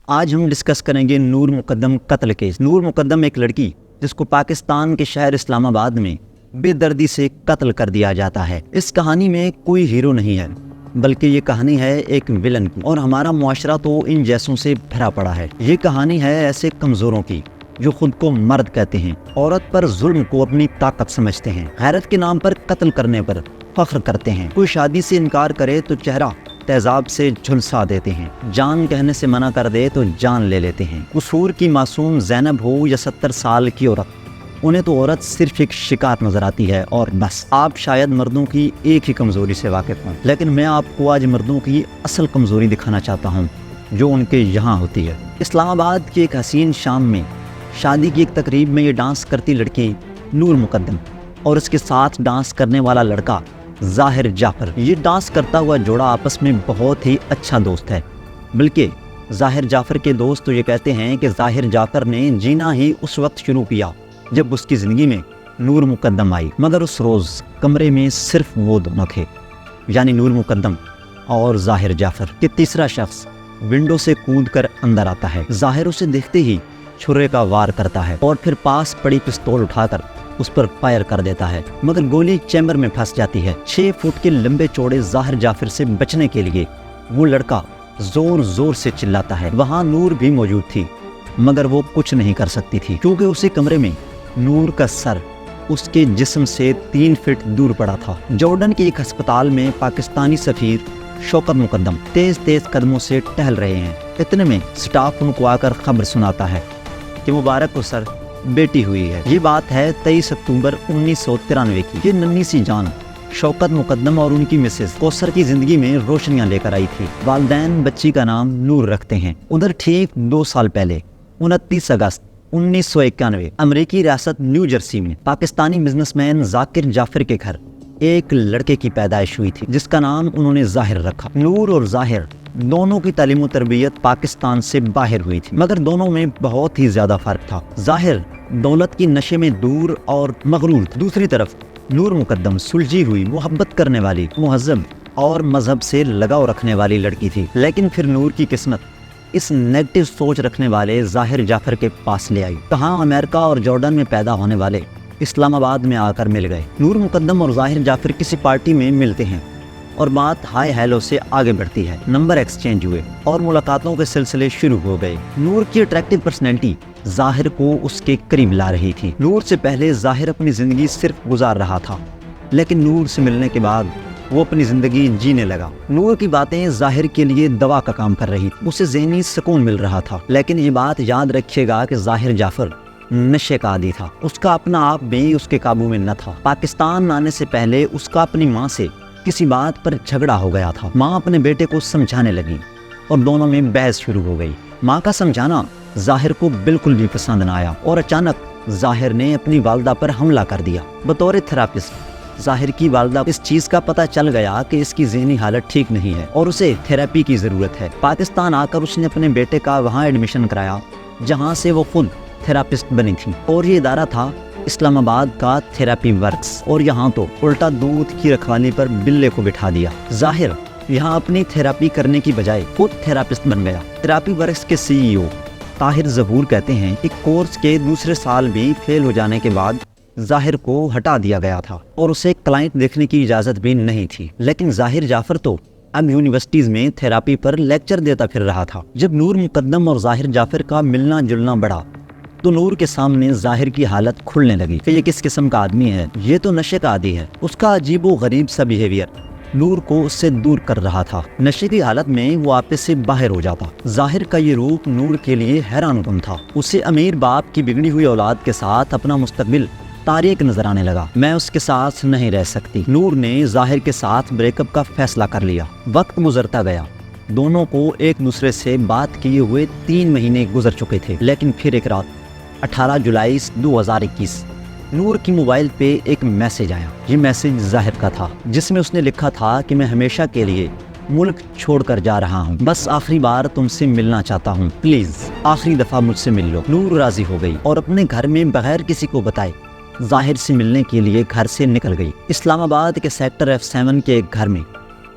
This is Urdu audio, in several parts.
آج ہم ڈسکس کریں گے نور مقدم قتل کیس۔ نور مقدم ایک لڑکی جس کو پاکستان کے شہر اسلام آباد میں بے دردی سے قتل کر دیا جاتا ہے۔ اس کہانی میں کوئی ہیرو نہیں ہے بلکہ یہ کہانی ہے ایک ویلن کی، اور ہمارا معاشرہ تو ان جیسوں سے بھرا پڑا ہے۔ یہ کہانی ہے ایسے کمزوروں کی جو خود کو مرد کہتے ہیں، عورت پر ظلم کو اپنی طاقت سمجھتے ہیں، غیرت کے نام پر قتل کرنے پر فخر کرتے ہیں، کوئی شادی سے انکار کرے تو چہرہ تیزاب سے جھلسا دیتے ہیں، جان کہنے سے منع کر دے تو جان لے لیتے ہیں۔ قصور کی معصوم زینب ہو یا 70 سال کی عورت، انہیں تو عورت صرف ایک شکار نظر آتی ہے اور بس۔ آپ شاید مردوں کی ایک ہی کمزوری سے واقف ہوں، لیکن میں آپ کو آج مردوں کی اصل کمزوری دکھانا چاہتا ہوں جو ان کے یہاں ہوتی ہے۔ اسلام آباد کی ایک حسین شام میں شادی کی ایک تقریب میں یہ ڈانس کرتی لڑکی نور مقدم اور اس کے ساتھ ڈانس کرنے والا لڑکا ظاہر جعفر، یہ ڈانس کرتا ہوا جوڑا آپس میں بہت ہی اچھا دوست ہے۔ بلکہ ظاہر جعفر کے دوست تو یہ کہتے ہیں کہ ظاہر جعفر نے جینا ہی اس وقت شروع کیا جب اس کی زندگی میں نور مقدم آئی، مگر اس روز کمرے میں صرف وہ دونوں تھے، یعنی نور مقدم اور ظاہر جعفر، کہ تیسرا شخص ونڈو سے کود کر اندر آتا ہے۔ ظاہر اسے دیکھتے ہی چھرے کا وار کرتا ہے اور پھر پاس پڑی پستول اٹھا کر اس پر فائر کر دیتا ہے، مگر گولی چیمبر میں پھنس جاتی ہے۔ 6 فٹ کے لمبے چوڑے ظاہر جعفر سے بچنے کے لیے وہ لڑکا زور زور سے چلاتا ہے۔ وہاں نور بھی موجود تھی مگر وہ کچھ نہیں کر سکتی تھی کیونکہ اسی کمرے میں نور کا سر اس کے جسم سے 3 فٹ دور پڑا تھا۔ جارڈن کے ایک ہسپتال میں پاکستانی سفیر شوکت مقدم تیز تیز قدموں سے ٹہل رہے ہیں۔ اتنے میں سٹاف ان کو آ کر خبر سناتا ہے کہ مبارک کو سر بیٹی ہوئی ہے۔ یہ بات ہے 23 اکتوبر 1993 کی۔ یہ ننھی سی جان شوکت مقدم اور ان کی مسز کوثر کی زندگی میں روشنیاں لے کر آئی تھی۔ والدین بچی کا نام نور رکھتے ہیں۔ ادھر ٹھیک 2 سال پہلے 29 اگست 1991 امریکی ریاست نیو جرسی میں پاکستانی بزنس مین ذاکر جعفر کے گھر ایک لڑکے کی پیدائش ہوئی تھی جس کا نام انہوں نے ظاہر رکھا۔ نور اور ظاہر دونوں کی تعلیم و تربیت پاکستان سے باہر ہوئی تھی مگر دونوں میں بہت ہی زیادہ فرق تھا۔ ظاہر دولت کی نشے میں دور اور مغرور تھا، دوسری طرف نور مقدم سلجھی ہوئی، محبت کرنے والی، مہذب اور مذہب سے لگاؤ رکھنے والی لڑکی تھی۔ لیکن پھر نور کی قسمت اس نیگیٹو سوچ رکھنے والے ظاہر جعفر کے پاس لے آئی۔ کہاں امریکہ اور جارڈن میں پیدا ہونے والے اسلام آباد میں آ کر مل گئے۔ نور مقدم اور ظاہر جعفر کسی پارٹی میں ملتے ہیں اور بات ہائی ہیلو سے آگے بڑھتی ہے، نمبر ایکسچینج ہوئے اور ملاقاتوں کے سلسلے شروع ہو گئے۔ نور کی اٹریکٹیو پرسنالٹی ظاہر کو اس کے قریب لا رہی تھی۔ نور سے پہلے ظاہر اپنی زندگی صرف گزار رہا تھا، لیکن نور سے ملنے کے بعد وہ اپنی زندگی جینے لگا۔ نور کی باتیں ظاہر کے لیے دوا کا کام کر رہی تھی، اسے ذہنی سکون مل رہا تھا۔ لیکن یہ بات یاد رکھیے گا کہ ظاہر جعفر نشے کا عادی تھا، اس کا اپنا آپ بھی اس کے قابو میں نہ تھا۔ پاکستان آنے سے پہلے اس کا اپنی ماں سے کسی بات پر جھگڑا ہو گیا تھا۔ ماں اپنے بیٹے کو سمجھانے لگی اور دونوں میں بحث شروع ہو گئی۔ ماں کا سمجھانا ظاہر کو بالکل بھی پسند نہ آیا اور اچانک ظاہر نے اپنی والدہ پر حملہ کر دیا۔ بطور تھراپسٹ ظاہر کی والدہ اس چیز کا پتہ چل گیا کہ اس کی ذہنی حالت ٹھیک نہیں ہے اور اسے تھراپی کی ضرورت ہے۔ پاکستان آ کر اس نے اپنے بیٹے کا وہاں ایڈمیشن کرایا جہاں سے وہ خود تھراپسٹ بنی تھی، اور یہ ادارہ تھا اسلام آباد کا تھراپی ورکس، اور یہاں تو الٹا دودھ کی رکھوالی پر بلے کو بٹھا دیا۔ ظاہر یہاں اپنی تھراپی کرنے کی بجائے خود تھراپسٹ بن گیا۔ تھراپی ورکس کے CEO طاہر ظہور کہتے ہیں کہ کورس کے دوسرے سال بھی فیل ہو جانے کے بعد ظاہر کو ہٹا دیا گیا تھا اور اسے کلائنٹ دیکھنے کی اجازت بھی نہیں تھی۔ لیکن ظاہر جعفر تو اب یونیورسٹیز میں تھراپی پر لیکچر دیتا پھر رہا تھا۔ جب نور مقدم اور ظاہر جعفر کا ملنا جلنا بڑھا تو نور کے سامنے ظاہر کی حالت کھلنے لگی کہ یہ کس قسم کا آدمی ہے، یہ تو نشے کا عادی ہے۔ اس کا عجیب و غریب سا بیہیویئر نور کو اس سے دور کر رہا تھا۔ نشے کی حالت میں وہ آپے سے باہر ہو جاتا۔ ظاہر کا یہ روپ نور کے لیے حیران کن تھا۔ اسے امیر باپ کی بگڑی ہوئی اولاد کے ساتھ اپنا مستقبل تاریک نظر آنے لگا۔ میں اس کے ساتھ نہیں رہ سکتی۔ نور نے ظاہر کے ساتھ بریک اپ کا فیصلہ کر لیا۔ وقت گزرتا گیا، دونوں کو ایک دوسرے سے بات کیے ہوئے 3 مہینے گزر چکے تھے، لیکن پھر ایک رات 18 جولائی 2021 نور کی موبائل پہ ایک میسج آیا۔ یہ میسج ظاہر کا تھا جس میں اس نے لکھا تھا کہ میں ہمیشہ کے لیے ملک چھوڑ کر جا رہا ہوں، بس آخری بار تم سے ملنا چاہتا ہوں، پلیز آخری دفعہ مجھ سے مل لو۔ نور راضی ہو گئی اور اپنے گھر میں بغیر کسی کو بتائے ظاہر سے ملنے کے لیے گھر سے نکل گئی۔ اسلام آباد کے سیکٹر F7 کے ایک گھر میں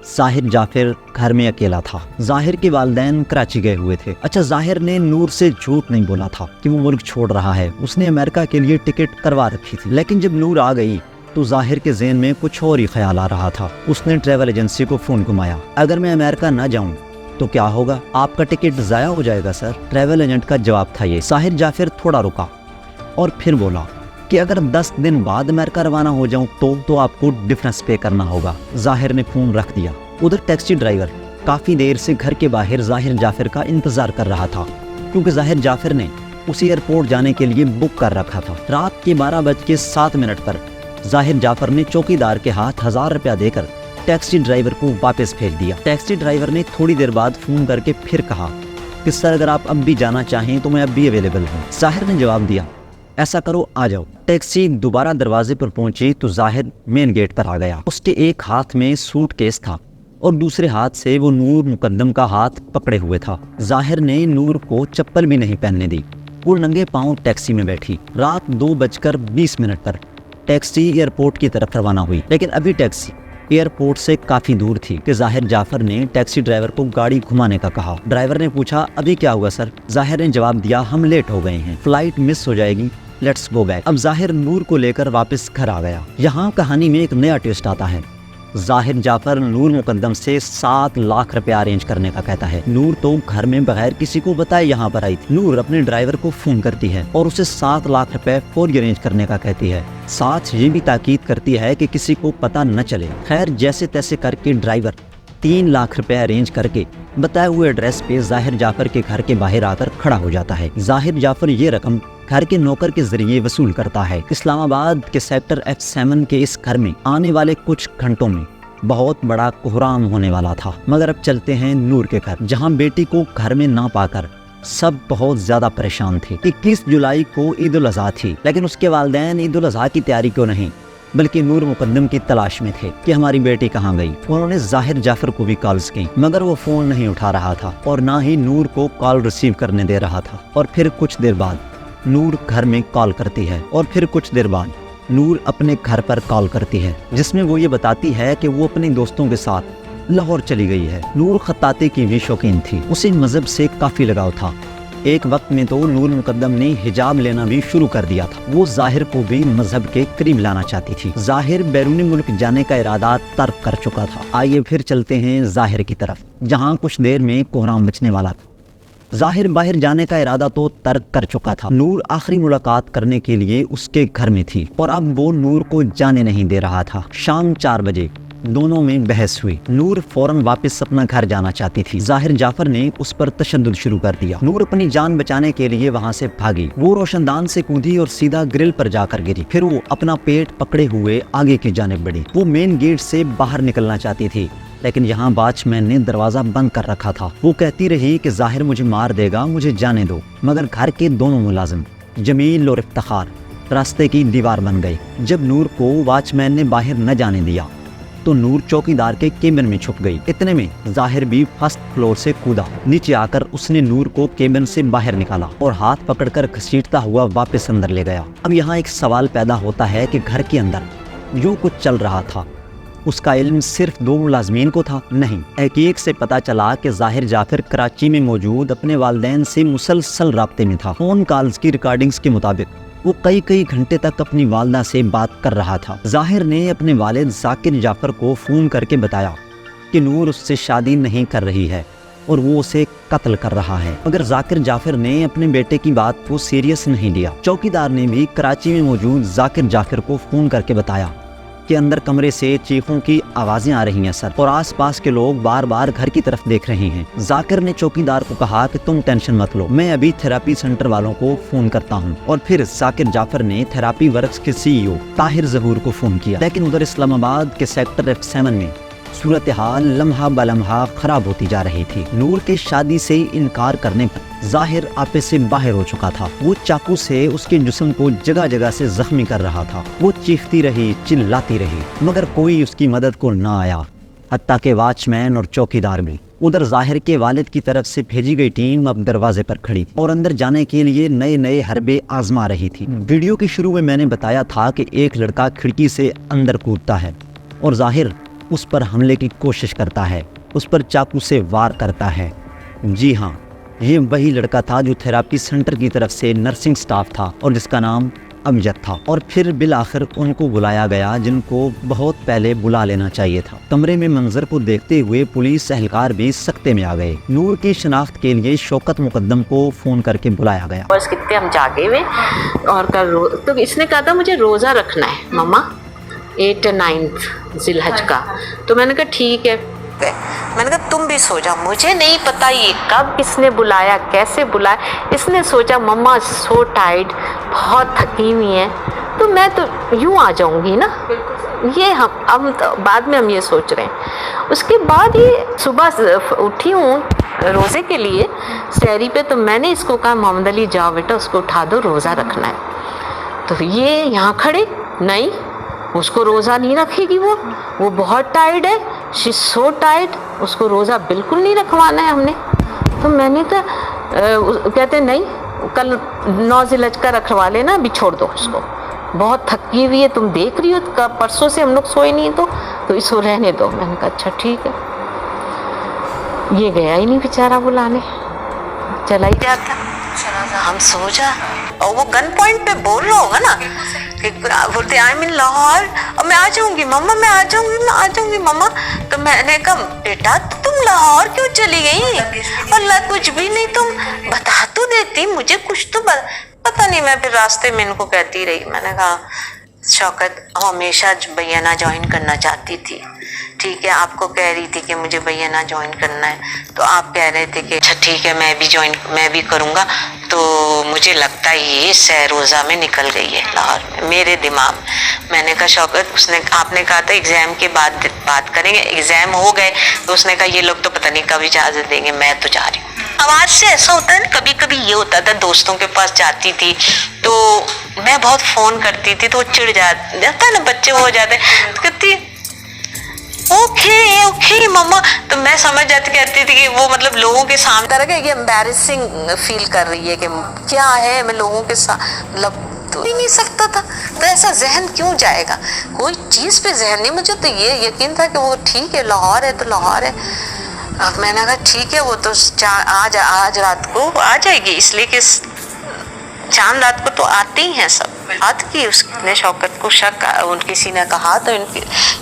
ظاہر جعفر گھر میں اکیلا تھا۔ ظاہر کے والدین کراچی گئے ہوئے تھے۔ اچھا، ظاہر نے نور سے جھوٹ نہیں بولا تھا کہ وہ ملک چھوڑ رہا ہے، اس نے امریکہ کے لیے ٹکٹ کروا رکھی تھی۔ لیکن جب نور آ گئی تو ظاہر کے ذہن میں کچھ اور ہی خیال آ رہا تھا۔ اس نے ٹریول ایجنسی کو فون گھمایا، اگر میں امریکہ نہ جاؤں تو کیا ہوگا؟ آپ کا ٹکٹ ضائع ہو جائے گا سر۔ ٹریول ایجنٹ کا جواب تھا یہ۔ ظاہر جعفر تھوڑا رکا اور پھر بولا کہ اگر 10 دن بعد امریکہ روانہ ہو جاؤں تو آپ کو ڈفرینس پے کرنا ہوگا۔ ظاہر نے فون رکھ دیا۔ ادھر ٹیکسی ڈرائیور کافی دیر سے گھر کے باہر ظاہر جعفر کا انتظار کر رہا تھا، کیونکہ ظاہر جعفر نے اسی ایئرپورٹ جانے کے لیے بک کر رکھا تھا۔ رات کے 12:07 پر ظاہر جعفر نے چوکیدار کے ہاتھ 1000 روپیہ دے کر ٹیکسی ڈرائیور کو واپس بھیج دیا۔ ٹیکسی ڈرائیور نے تھوڑی دیر بعد فون کر کے پھر کہا کہ سر اگر آپ اب بھی جانا چاہیں تو میں اب بھی اویلیبل ہوں۔ ظاہر نے جواب دیا، ایسا کرو آ جاؤ۔ ٹیکسی دوبارہ دروازے پر پہنچی تو ظاہر مین گیٹ پر آ گیا۔ اس کے ایک ہاتھ میں سوٹ کیس تھا اور دوسرے ہاتھ سے وہ نور مقدم کا ہاتھ پکڑے ہوئے تھا۔ ظاہر نے نور کو چپل بھی نہیں پہننے دی، وہ ننگے پاؤں ٹیکسی میں بیٹھی۔ رات 2:20 پر ٹیکسی ایئرپورٹ کی طرف روانہ ہوئی، لیکن ابھی ٹیکسی ایئرپورٹ سے کافی دور تھی کہ ظاہر جعفر نے ٹیکسی ڈرائیور کو گاڑی گھمانے کا کہا۔ ڈرائیور نے پوچھا ابھی کیا ہوا سر؟ ظاہر نے جواب دیا ہم لیٹ ہو گئے ہیں، فلائٹ مس ہو جائے گی، لیٹس گو بیک۔ اب ظاہر نور کو لے کر واپس گھر آ گیا۔ یہاں کہانی میں ایک نیا ٹوسٹ آتا ہے۔ ظاہر جعفر نور مقدم سے 7 لاکھ روپے ارینج کرنے کا کہتا ہے۔ نور تو گھر میں بغیر کسی کو بتائے یہاں پر آئی تھی۔ نور اپنے ڈرائیور کو فون کرتی ہے اور اسے 7 لاکھ روپے فوری ارینج کرنے کا کہتی ہے، ساتھ یہ بھی تاکید کرتی ہے کہ کسی کو پتہ نہ چلے۔ خیر جیسے تیسے کر کے ڈرائیور 3 لاکھ روپے ارینج کر کے بتائے ہوئے ایڈریس پہ ظاہر جعفر کے گھر کے باہر آ کر کھڑا ہو جاتا ہے۔ ظاہر جعفر یہ رقم گھر کے نوکر کے ذریعے وصول کرتا ہے۔ اسلام آباد کے سیکٹر F7 کے اس گھر میں آنے والے کچھ گھنٹوں میں بہت بڑا کوہرام ہونے والا تھا۔ مگر اب چلتے ہیں نور کے گھر، جہاں بیٹی کو گھر میں نہ پا کر سب بہت زیادہ پریشان تھے۔ 21 جولائی کو عید الاضحیٰ تھی، لیکن اس کے والدین عید الاضحیٰ کی تیاری کیوں نہیں بلکہ نور مقدم کی تلاش میں تھے کہ ہماری بیٹی کہاں گئی۔ انہوں نے ظاہر جعفر کو بھی کالز کی، مگر وہ فون نہیں اٹھا رہا تھا اور نہ ہی نور کو کال ریسیو کرنے دے رہا تھا۔ اور پھر کچھ دیر بعد نور گھر میں کال کرتی ہے اور پھر کچھ دیر بعد نور اپنے گھر پر کال کرتی ہے، جس میں وہ یہ بتاتی ہے کہ وہ اپنے دوستوں کے ساتھ لاہور چلی گئی ہے۔ نور خطاطی کی بھی شوقین تھی، اسے مذہب سے کافی لگاؤ تھا۔ ایک وقت میں تو نور مقدم نے حجاب لینا بھی شروع کر دیا تھا۔ وہ ظاہر کو بھی مذہب کے قریب لانا چاہتی تھی۔ ظاہر بیرونی ملک جانے کا ارادہ ترک کر چکا تھا۔ آئیے پھر چلتے ہیں ظاہر کی طرف، جہاں کچھ دیر میں کوہرام بچنے والا تھا۔ ظاہر باہر جانے کا ارادہ تو ترک کر چکا تھا۔ نور آخری ملاقات کرنے کے لیے اس کے گھر میں تھی اور اب وہ نور کو جانے نہیں دے رہا تھا۔ شام 4 بجے دونوں میں بحث ہوئی۔ نور فوراً واپس اپنا گھر جانا چاہتی تھی۔ ظاہر جعفر نے اس پر تشدد شروع کر دیا۔ نور اپنی جان بچانے کے لیے وہاں سے بھاگی۔ وہ روشن دان سے کودی اور سیدھا گرل پر جا کر گری۔ پھر وہ اپنا پیٹ پکڑے ہوئے آگے کی جانب بڑھی۔ وہ مین گیٹ سے باہر نکلنا چاہتی تھی، لیکن یہاں واچ مین نے دروازہ بند کر رکھا تھا۔ وہ کہتی رہی کہ ظاہر مجھے مار دے گا، مجھے جانے دو، مگر گھر کے دونوں ملازم جمیل اور افتخار راستے کی دیوار بن گئے۔ جب نور کو واچ مین نے باہر نہ جانے دیا تو نور چوکیدار کے کیبن میں چھپ گئی۔ اتنے میں ظاہر بھی فرسٹ فلور سے کودا۔ نیچے آ کر اس نے نور کو کیبن سے باہر نکالا اور ہاتھ پکڑ کر گھسیٹتا ہوا واپس اندر لے گیا۔ اب یہاں ایک سوال پیدا ہوتا ہے کہ گھر کے اندر جو کچھ چل رہا تھا اس کا علم صرف 2 ملازمین کو تھا؟ نہیں، تحقیق سے پتہ چلا کہ ظاہر جعفر کراچی میں موجود اپنے والدین سے مسلسل رابطے میں تھا۔ فون کالز کی ریکارڈنگز کے مطابق وہ کئی گھنٹے تک اپنی والدہ سے بات کر رہا تھا۔ ظاہر نے اپنے والد ذاکر جعفر کو فون کر کے بتایا کہ نور اس سے شادی نہیں کر رہی ہے اور وہ اسے قتل کر رہا ہے، مگر ذاکر جعفر نے اپنے بیٹے کی بات کو سیریس نہیں لیا۔ چوکیدار نے بھی کراچی میں موجود ذاکر جعفر کو فون کر کے بتایا کہ اندر کمرے سے چیخوں کی آوازیں آ رہی ہیں سر، اور آس پاس کے لوگ بار بار گھر کی طرف دیکھ رہے ہیں۔ ذاکر نے چوکیدار کو کہا کہ تم ٹینشن مت لو، میں ابھی تھراپی سینٹر والوں کو فون کرتا ہوں۔ اور پھر ذاکر جعفر نے تھراپی ورکس کے CEO طاہر ظہور کو فون کیا۔ لیکن ادھر اسلام آباد کے سیکٹر F7 میں صورتحال لمحہ بلمحہ خراب ہوتی جا رہی تھی۔ نور کے شادی سے انکار کرنے پر ظاہر آپے سے باہر ہو چکا تھا۔ وہ چاقو سے اس کے جسم کو جگہ جگہ سے زخمی کر رہا تھا۔ وہ چیختی رہی، چلاتی رہی، مگر کوئی اس کی مدد کو نہ آیا، حتیٰ کہ واچ مین اور چوکیدار بھی۔ ادھر ظاہر کے والد کی طرف سے بھیجی گئی ٹیم اب دروازے پر کھڑی اور اندر جانے کے لیے نئے حربے آزما رہی تھی۔ ویڈیو کے شروع میں نے بتایا تھا کہ ایک لڑکا کھڑکی سے اندر کودتا ہے اور ظاہر اس پر حملے کی کوشش کرتا ہے، اس پر چاقو سے وار کرتا ہے۔ جی ہاں، یہ وہی لڑکا تھا جو تھراپی سینٹر کی طرف سے نرسنگ سٹاف تھا اور جس کا نام امجد تھا۔ اور پھر بالآخر ان کو بلایا گیا جن کو بہت پہلے بلا لینا چاہیے تھا۔ کمرے میں منظر کو دیکھتے ہوئے پولیس اہلکار بھی سکتے میں آ گئے۔ نور کی شناخت کے لیے شوکت مقدم کو فون کر کے بلایا گیا۔ بس کتنے ہم جاگے ہوئے اور تو اس نے کہا تھا مجھے روزہ رکھنا ہے مما 8 اور 9 ذی الحج کا۔ تو میں نے کہا ٹھیک ہے، میں نے کہا تم بھی سو جاؤ، مجھے نہیں پتا یہ کب کس نے بلایا، کیسے بلایا۔ اس نے سوچا مما سو ٹائرڈ، بہت تھکی ہوئی ہیں، تو میں تو یوں آ جاؤں گی نا، یہ ہم بعد میں ہم یہ سوچ رہے ہیں۔ اس کے بعد یہ صبح اٹھی ہوں روزے کے لیے سحری پہ، تو میں نے اس کو کہا محمد علی جاؤ بیٹا اس کو اٹھا دو، روزہ رکھنا ہے۔ تو یہ یہاں کھڑے، نہیں اس کو روزہ نہیں رکھے گی، وہ بہت ٹائرڈ ہے، شی سو ٹائرڈ، اس کو روزہ بالکل نہیں رکھوانا ہے ہم نے۔ تو میں نے کہا کہتے نہیں کل 9 ذی الحج کا رکھوا لینا، ابھی چھوڑ دو اس کو، بہت تھکی ہوئی ہے، تم دیکھ رہی ہو پرسوں سے ہم لوگ سوئے نہیں، تو اس کو رہنے دو۔ میں نے کہا اچھا ٹھیک ہے۔ یہ گیا ہی نہیں بیچارہ بلانے، چلا ہی جاتا، ہم سو جا۔ اور وہ گن پوائنٹ پہ بول رہا ہوگا نا کہ بولتے آئی مین لاہور، اور میں آ جاؤں گی مما، میں آ جاؤں گی مما۔ تو میں نے کہا بیٹا تم لاہور کیوں چلی گئی؟ اللہ کچھ بھی نہیں، تم بتا تو دیتی مجھے کچھ تو پتہ نہیں۔ میں پھر راستے میں ان کو کہتی رہی، میں نے کہا شوکت ہمیشہ بینہ جوائن کرنا چاہتی تھی، ٹھیک ہے، آپ کو کہہ رہی تھی کہ مجھے بینہ جوائن کرنا ہے، تو آپ کہہ رہے تھے کہ اچھا ٹھیک ہے میں بھی کروں گا، تو مجھے لگتا ہے یہ سہ روزہ میں نکل گئی ہے لاہور میں میرے دماغ۔ میں نے کہا شوکت آپ نے کہا تھا ایگزام کے بعد بات کریں گے، ایگزام ہو گئے، تو اس نے کہا یہ لوگ تو پتہ نہیں کب اجازت دیں گے، میں تو جا رہی ہوں۔ آواز سے ایسا ہوتا ہے نا، کبھی کبھی یہ ہوتا تھا دوستوں کے پاس جاتی تھی تو میں بہت فون کرتی تھی تو وہ چڑ جاتا ہے نا، بچے وہ ہو جاتے ہیں، تو کہتی اوکے مما، تو میں سمجھ جاتی کہتی تھی کہ وہ مطلب لوگوں کے سامنے طرح کہ یہ امبیرسنگ فیل کر رہی ہے کہ کیا ہے، میں لوگوں کے ساتھ مطلب تو ہی نہیں سکتا تھا۔ تو ایسا ذہن کیوں جائے گا کوئی چیز پہ ذہن نہیں، مجھے تو یہ یقین تھا کہ وہ ٹھیک ہے لاہور ہے تو لاہور ہے۔ اب میں نے کہا ٹھیک ہے، وہ تو آج رات کو آ جائے گی، اس لیے کہ چاند رات کو تو آتے ہی ہیں سب۔ بات کی اس نے شوکت کو شک، کسی نے کہا تو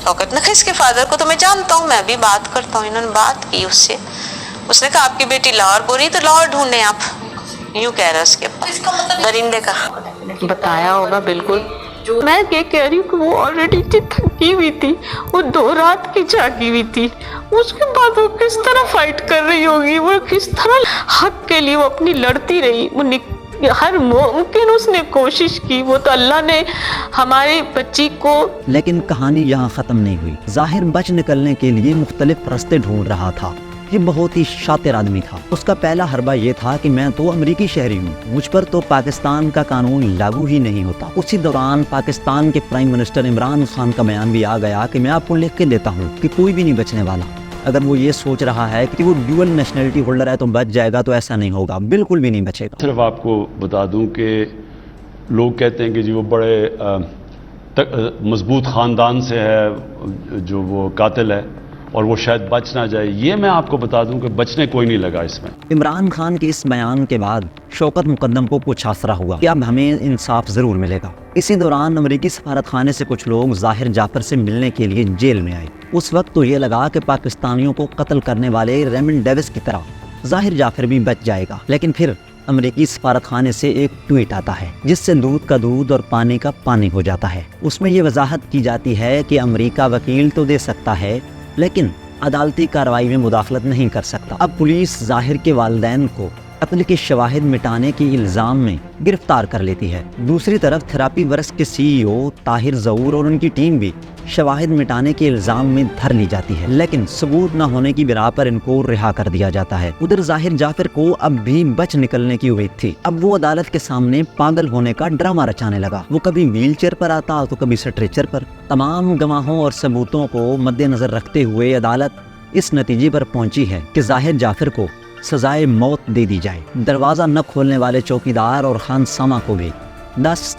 شوکت نے کہا اس کے فادر کو تو میں جانتا ہوں، میں بھی بات کرتا ہوں، انہوں نے بات کی اس سے۔ اس نے کہا آپ کی بیٹی لاہور بول رہی تو لاہور ڈھونڈیں آپ، یوں کہہ رہا اس کے پاس درندے کا بتایا ہوگا بالکل۔ میں یہ کہہ رہی ہوں کہ وہ آلریڈی تھکی ہوئی تھی، وہ 2 رات کی جاگی ہوئی تھی، اس کے بعد وہ کس طرح فائٹ کر رہی ہوگی، وہ کس طرح حق کے لیے وہ اپنی لڑتی رہی، وہ ہر ممکن اس نے کوشش کی، وہ تو اللہ نے ہماری بچی کو۔ لیکن کہانی یہاں ختم نہیں ہوئی۔ ظاہر بچ نکلنے کے لیے مختلف راستے ڈھونڈ رہا تھا۔ یہ بہت ہی شاطر آدمی تھا۔ اس کا پہلا حربہ یہ تھا کہ میں تو امریکی شہری ہوں، مجھ پر تو پاکستان کا قانون لاگو ہی نہیں ہوتا۔ اسی دوران پاکستان کے پرائم منسٹر عمران خان کا بیان بھی آ گیا کہ میں آپ کو لکھ کے دیتا ہوں کہ کوئی بھی نہیں بچنے والا۔ اگر وہ یہ سوچ رہا ہے کہ وہ ڈیول نیشنلٹی ہولڈر ہے تو بچ جائے گا، تو ایسا نہیں ہوگا، بالکل بھی نہیں بچے گا۔ صرف آپ کو بتا دوں کہ لوگ کہتے ہیں کہ جی وہ بڑے مضبوط خاندان سے ہے جو وہ قاتل ہے اور وہ شاید بچ نہ جائے، یہ میں آپ کو بتا دوں کہ بچنے کوئی نہیں لگا اس میں۔ عمران خان کے اس بیان کے بعد شوکت مقدم کو کچھ آسرا ہوا کہ اب ہمیں انصاف ضرور ملے گا۔ اسی دوران امریکی سفارت خانے سے کچھ لوگ ظاہر جعفر سے ملنے کے لیے جیل میں آئے۔ اس وقت تو یہ لگا کہ پاکستانیوں کو قتل کرنے والے ریمنڈ ڈیوس کی طرح ظاہر جعفر بھی بچ جائے گا، لیکن پھر امریکی سفارت خانے سے ایک ٹویٹ آتا ہے جس سے دودھ کا دودھ اور پانی کا پانی ہو جاتا ہے۔ اس میں یہ وضاحت کی جاتی ہے کہ امریکہ وکیل تو دے سکتا ہے لیکن عدالتی کارروائی میں مداخلت نہیں کر سکتا۔ اب پولیس ظاہر کے والدین کو قتل کے شواہد مٹانے کے الزام میں گرفتار کر لیتی ہے۔ دوسری طرف تھراپی ورکس کے سی ای او طاہر ظہور اور ان کی ٹیم بھی شواہد مٹانے کے الزام میں دھر لی جاتی ہے، لیکن ثبوت نہ ہونے کی بنا پر ان کو رہا کر دیا جاتا ہے۔ ادھر ظاہر جعفر کو اب بھی بچ نکلنے کی امید تھی۔ اب وہ عدالت کے سامنے پاگل ہونے کا ڈرامہ رچانے لگا۔ وہ کبھی ویل چیئر پر آتا تو کبھی سٹریچر پر۔ تمام گواہوں اور ثبوتوں کو مد نظر رکھتے ہوئے عدالت اس نتیجے پر پہنچی ہے کہ ظاہر جعفر کو سزائے موت دے دی جائے۔ دروازہ نہ کھولنے والے چوکیدار اور خان سامہ کو بھی 10